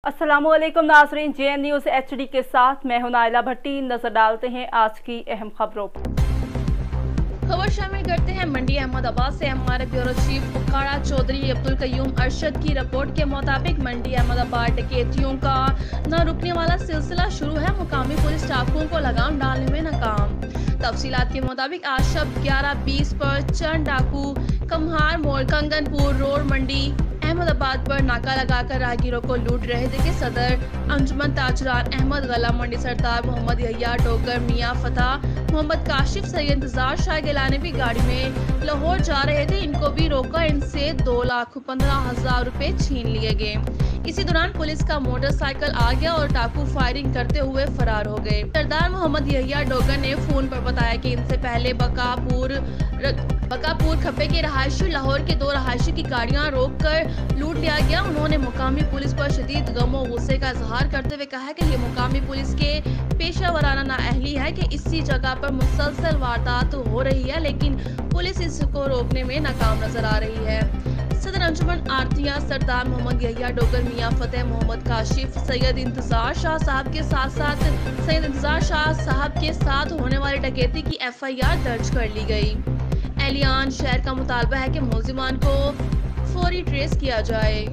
अस्सलामुअलैकुम नाज़रीन, JN news HD के साथ मैं हूं नाइला भट्टी। नजर डालते हैं आज की अहम खबरों पर। खबर शामिल करते हैं मंडी अहमदाबाद से। हमारे ब्यूरो चीफ उखाड़ा चौधरी अब्दुल कयूम अरशद की रिपोर्ट के मुताबिक मंडी अहमदाबाद डकैतियों का न रुकने वाला सिलसिला शुरू है। मुकामी पुलिस डाकुओं को लगाम डालने में नाकाम। तफसीलात के मुताबिक आज शब 11:20 पर चंद डाकू कम्हार मोड़ कंगनपुर रोड मंडी अहमदाबाद पर नाका लगाकर राहगीरों को लूट रहे थे कि सदर अंजुमन ताजरान अहमद गला मंडी सरदार मोहम्मद यहिया डोगर मियां फतह मोहम्मद काशिफ सैयद इंतजार शाह गिलानी भी गाड़ी में लाहौर जा रहे थे। इनको भी रोका। इनसे 2,15,000 रुपए छीन लिए गए। इसी दौरान पुलिस का मोटरसाइकिल आ गया और डाकू फायरिंग करते हुए फरार हो गए। सरदार मोहम्मद यहिया डोगर ने फोन पर बताया कि इनसे पहले बकापुर खप्पे के रहायशी लाहौर के 2 रहायशी की गाड़ियां रोककर लूट लिया गया। उन्होंने मुकामी पुलिस पर शदीद गमो गुस्से का इजहार करते हुए कहा कि ये मुकामी पुलिस के पेशा वराना नाअहली है कि इसी जगह पर मुसलसल वारदात हो रही है, लेकिन पुलिस इसको रोकने में नाकाम नजर आ रही है। सदर अंजुमन आरतिया सरदार मोहम्मद यहिया डोगर मियां फतेह मोहम्मद काशिफ सैयद इंतजार शाह साहब के साथ सैयद इंतजार शाह साहब के साथ होने वाली डकैती की FIR दर्ज कर ली गई। एहलियान शहर का मुतालबा है कि मुलजिमान को फौरी ट्रेस किया जाए।